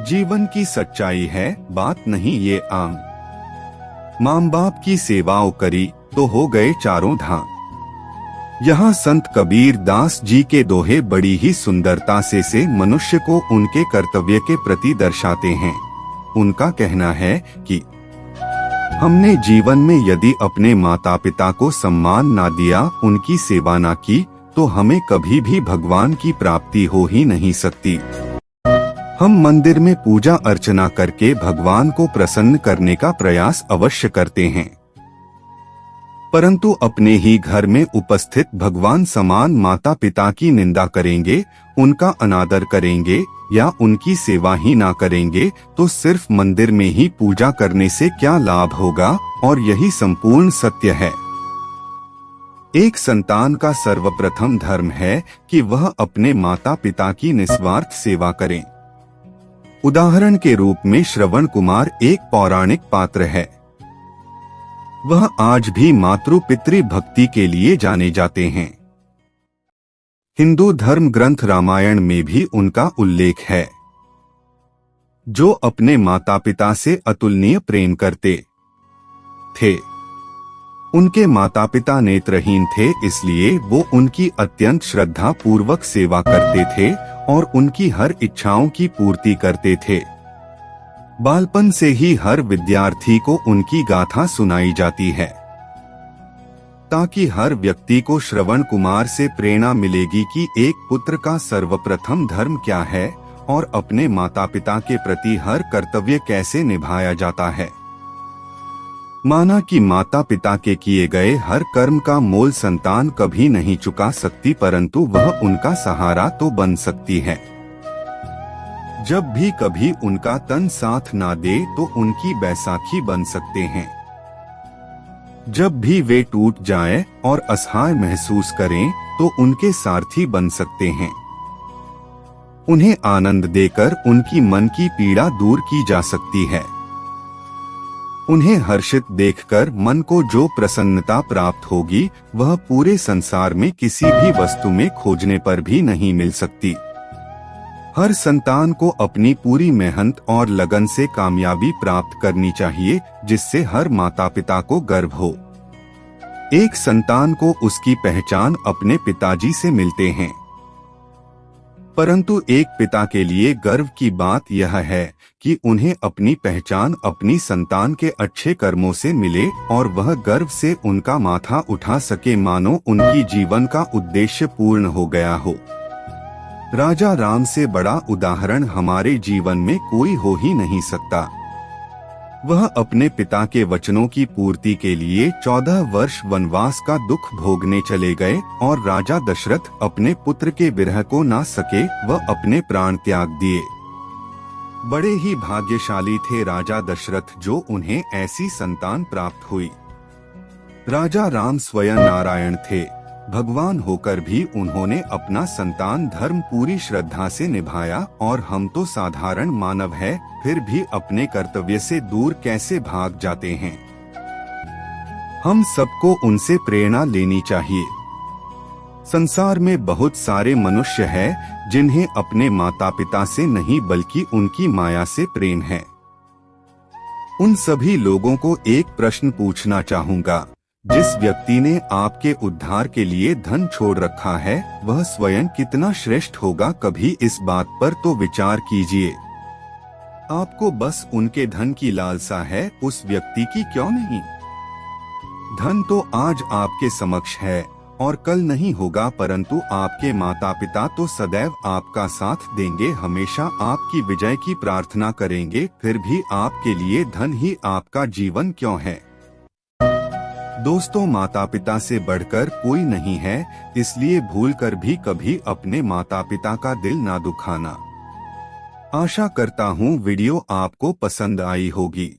जीवन की सच्चाई है, बात नहीं ये आम। माँ बाप की सेवाओं करी तो हो गए चारों धाम। यहाँ संत कबीर दास जी के दोहे बड़ी ही सुंदरता से मनुष्य को उनके कर्तव्य के प्रति दर्शाते हैं। उनका कहना है कि हमने जीवन में यदि अपने माता पिता को सम्मान ना दिया, उनकी सेवा ना की, तो हमें कभी भी भगवान की प्राप्ति हो ही नहीं सकती। हम मंदिर में पूजा अर्चना करके भगवान को प्रसन्न करने का प्रयास अवश्य करते हैं, परंतु अपने ही घर में उपस्थित भगवान समान माता पिता की निंदा करेंगे, उनका अनादर करेंगे या उनकी सेवा ही ना करेंगे तो सिर्फ मंदिर में ही पूजा करने से क्या लाभ होगा। और यही संपूर्ण सत्य है। एक संतान का सर्वप्रथम धर्म है कि वह अपने माता पिता की निस्वार्थ सेवा करें। उदाहरण के रूप में श्रवण कुमार एक पौराणिक पात्र है। वह आज भी मातृ पितृ भक्ति के लिए जाने जाते हैं। हिंदू धर्म ग्रंथ रामायण में भी उनका उल्लेख है, जो अपने माता पिता से अतुलनीय प्रेम करते थे। उनके माता पिता नेत्रहीन थे, इसलिए वो उनकी अत्यंत श्रद्धा पूर्वक सेवा करते थे और उनकी हर इच्छाओं की पूर्ति करते थे। बालपन से ही हर विद्यार्थी को उनकी गाथा सुनाई जाती है, ताकि हर व्यक्ति को श्रवण कुमार से प्रेरणा मिलेगी कि एक पुत्र का सर्वप्रथम धर्म क्या है और अपने माता पिता के प्रति हर कर्तव्य कैसे निभाया जाता है। माना कि माता पिता के किए गए हर कर्म का मोल संतान कभी नहीं चुका सकती, परंतु वह उनका सहारा तो बन सकती है। जब भी कभी उनका तन साथ ना दे तो उनकी बैसाखी बन सकते हैं। जब भी वे टूट जाएं और असहाय महसूस करें तो उनके सारथी बन सकते हैं। उन्हें आनंद देकर उनकी मन की पीड़ा दूर की जा सकती है। उन्हें हर्षित देखकर मन को जो प्रसन्नता प्राप्त होगी वह पूरे संसार में किसी भी वस्तु में खोजने पर भी नहीं मिल सकती। हर संतान को अपनी पूरी मेहनत और लगन से कामयाबी प्राप्त करनी चाहिए, जिससे हर माता पिता को गर्व हो। एक संतान को उसकी पहचान अपने पिताजी से मिलते हैं, परंतु एक पिता के लिए गर्व की बात यह है कि उन्हें अपनी पहचान अपनी संतान के अच्छे कर्मों से मिले और वह गर्व से उनका माथा उठा सके, मानो उनकी जीवन का उद्देश्य पूर्ण हो गया हो। राजा राम से बड़ा उदाहरण हमारे जीवन में कोई हो ही नहीं सकता। वह अपने पिता के वचनों की पूर्ति के लिए 14 वर्ष वनवास का दुख भोगने चले गए और राजा दशरथ अपने पुत्र के विरह को ना सके, वह अपने प्राण त्याग दिए। बड़े ही भाग्यशाली थे राजा दशरथ जो उन्हें ऐसी संतान प्राप्त हुई। राजा राम स्वयं नारायण थे, भगवान होकर भी उन्होंने अपना संतान धर्म पूरी श्रद्धा से निभाया और हम तो साधारण मानव हैं, फिर भी अपने कर्तव्य से दूर कैसे भाग जाते हैं। हम सबको उनसे प्रेरणा लेनी चाहिए। संसार में बहुत सारे मनुष्य हैं जिन्हें अपने माता पिता से नहीं बल्कि उनकी माया से प्रेम है। उन सभी लोगों को एक प्रश्न पूछना चाहूँगा, जिस व्यक्ति ने आपके उद्धार के लिए धन छोड़ रखा है वह स्वयं कितना श्रेष्ठ होगा, कभी इस बात पर तो विचार कीजिए। आपको बस उनके धन की लालसा है, उस व्यक्ति की क्यों नहीं। धन तो आज आपके समक्ष है और कल नहीं होगा, परंतु आपके माता पिता तो सदैव आपका साथ देंगे, हमेशा आपकी विजय की प्रार्थना करेंगे, फिर भी आपके लिए धन ही आपका जीवन क्यों है। दोस्तों, माता पिता से बढ़कर कोई नहीं है, इसलिए भूलकर भी कभी अपने माता पिता का दिल ना दुखाना। आशा करता हूँ वीडियो आपको पसंद आई होगी।